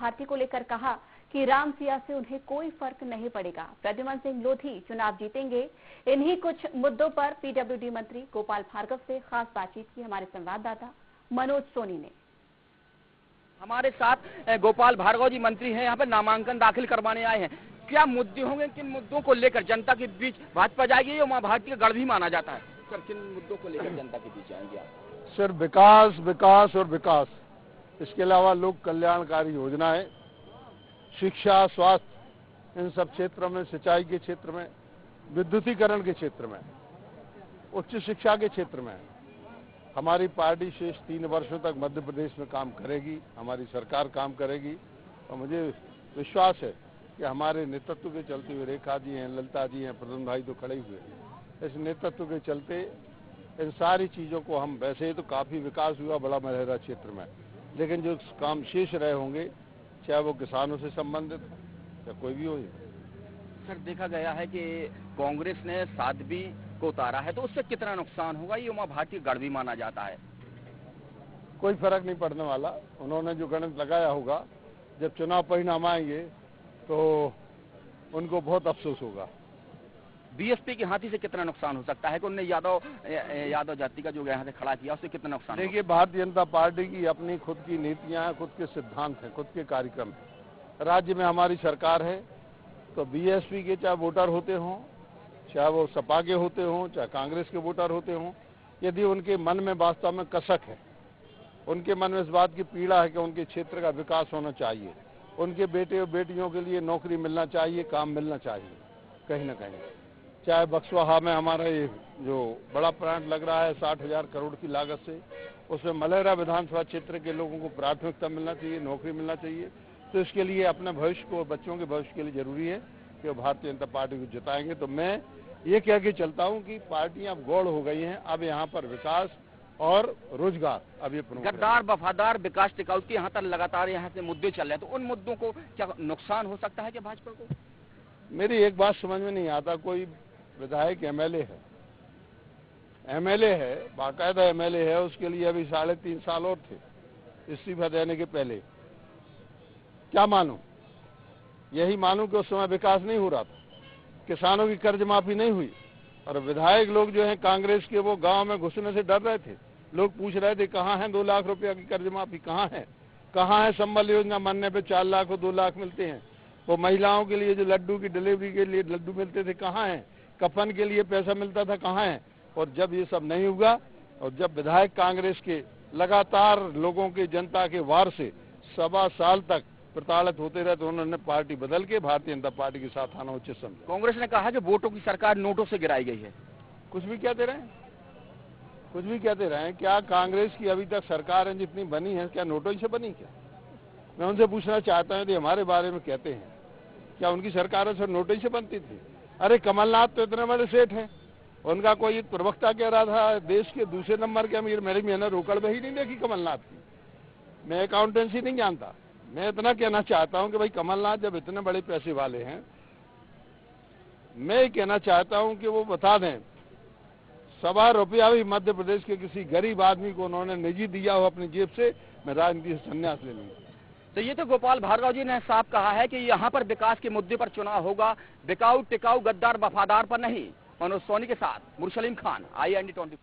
भारती को लेकर कहा कि राम सिया से उन्हें कोई फर्क नहीं पड़ेगा। प्रद्युमन सिंह लोधी चुनाव जीतेंगे। इन्हीं कुछ मुद्दों पर पीडब्ल्यूडी मंत्री गोपाल भार्गव से खास बातचीत की हमारे संवाददाता मनोज सोनी ने। हमारे साथ गोपाल भार्गव जी मंत्री हैं, यहाँ पर नामांकन दाखिल करवाने आए हैं। क्या मुद्दे होंगे, किन मुद्दों को लेकर जनता के बीच भाजपा जाएगी? उमा भारती का गढ़ भी माना जाता है। सर, किन मुद्दों को लेकर जनता के बीच आएंगे आप? सर, विकास विकास और विकास, इसके अलावा लोक कल्याणकारी योजनाएं, शिक्षा, स्वास्थ्य, इन सब क्षेत्रों में, सिंचाई के क्षेत्र में, विद्युतीकरण के क्षेत्र में, उच्च शिक्षा के क्षेत्र में हमारी पार्टी शेष 3 वर्षों तक मध्य प्रदेश में काम करेगी, हमारी सरकार काम करेगी। और मुझे विश्वास है कि हमारे नेतृत्व के चलते हुए, रेखा जी हैं, ललिता जी हैं, प्रद्युमन भाई तो खड़े हुए, इस नेतृत्व के चलते इन सारी चीज़ों को हम, वैसे ही तो काफ़ी विकास हुआ बड़ा महरा क्षेत्र में, लेकिन जो काम शेष रहे होंगे, चाहे वो किसानों से संबंधित या कोई भी हो। सर, देखा गया है कि कांग्रेस ने साध्वी को उतारा है, तो उससे कितना नुकसान होगा? ये उमा भारती गढ़ भी माना जाता है। कोई फर्क नहीं पड़ने वाला। उन्होंने जो गणित लगाया होगा, जब चुनाव परिणाम आएंगे तो उनको बहुत अफसोस होगा। बीएसपी की हाथी से कितना नुकसान हो सकता है कि उन्होंने यादव जाति का जो यहाँ से खड़ा किया, उससे कितना नुकसान? देखिए, भारतीय जनता पार्टी की अपनी खुद की नीतियां हैं, खुद के सिद्धांत हैं, खुद के कार्यक्रम हैं। राज्य में हमारी सरकार है, तो बीएसपी के चाहे वोटर होते हों, चाहे वो सपा के होते हों, चाहे कांग्रेस के वोटर होते हों, यदि उनके मन में वास्तव में कसक है, उनके मन में इस बात की पीड़ा है कि उनके क्षेत्र का विकास होना चाहिए, उनके बेटे और बेटियों के लिए नौकरी मिलना चाहिए, काम मिलना चाहिए कहीं ना कहीं। चाहे बक्सवाहा में हमारा ये जो बड़ा प्लांट लग रहा है 60,000 करोड़ की लागत से, उसमें मलेरा विधानसभा क्षेत्र के लोगों को प्राथमिकता मिलना चाहिए, नौकरी मिलना चाहिए। तो इसके लिए अपने भविष्य को, बच्चों के भविष्य के लिए जरूरी है कि वो भारतीय जनता पार्टी को जिताएंगे। तो मैं ये कह के चलता हूँ कि पार्टियां अब गौड़ हो गई हैं, अब यहाँ पर विकास और रोजगार अब ये गद्दार वफादार विकास टिकाऊ के यहाँ तक लगातार यहाँ से मुद्दे चल रहे हैं, तो उन मुद्दों को क्या नुकसान हो सकता है क्या भाजपा को? मेरी एक बात समझ में नहीं आता, कोई विधायक एमएलए है, बाकायदा एमएलए है, उसके लिए अभी 3.5 साल और थे इस्तीफा देने के पहले। क्या मानूं? यही मानूं कि उस समय विकास नहीं हो रहा था, किसानों की कर्ज माफी नहीं हुई, और विधायक लोग जो हैं कांग्रेस के, वो गांव में घुसने से डर रहे थे। लोग पूछ रहे थे कहाँ है 2 लाख रुपया की कर्ज माफी, कहाँ है संबल योजना मरने पे 4 लाख और 2 लाख मिलते हैं। वो महिलाओं के लिए जो लड्डू की डिलीवरी के लिए लड्डू मिलते थे, कहाँ है? कफन के लिए पैसा मिलता था, कहाँ है? और जब ये सब नहीं हुआ, और जब विधायक कांग्रेस के लगातार लोगों के, जनता के वार से 1.25 साल तक प्रताड़ित होते रहे, तो उन्होंने पार्टी बदल के भारतीय जनता पार्टी के साथ आना उचित समझा। कांग्रेस ने कहा कि वोटों की सरकार नोटों से गिराई गई है। कुछ भी कहते रहे, क्या कांग्रेस की अभी तक सरकार जितनी बनी है, क्या नोटों से बनी? क्या मैं उनसे पूछना चाहता हूँ, हमारे बारे में कहते हैं, क्या उनकी सरकार सिर्फ नोटों से बनती थी? अरे कमलनाथ तो इतने बड़े सेठ हैं, उनका कोई प्रवक्ता कह रहा था देश के दूसरे नंबर के अमीर। मैंने रोकड़ में ही नहीं देखी कमलनाथ की, मैं अकाउंटेंसी नहीं जानता। मैं इतना कहना चाहता हूं कि भाई कमलनाथ जब इतने बड़े पैसे वाले हैं, मैं कहना चाहता हूं कि वो बता दें, 1.25 रुपया भी मध्य प्रदेश के किसी गरीब आदमी को उन्होंने निजी दिया हो अपनी जेब से, मैं राजनीति से संन्यास ले लूंगा। तो ये तो गोपाल भार्गव जी ने साफ कहा है कि यहाँ पर विकास के मुद्दे पर चुनाव होगा, बिकाऊ टिकाऊ गद्दार वफादार पर नहीं। मनोज सोनी के साथ मुरसलीम खान, IND 24।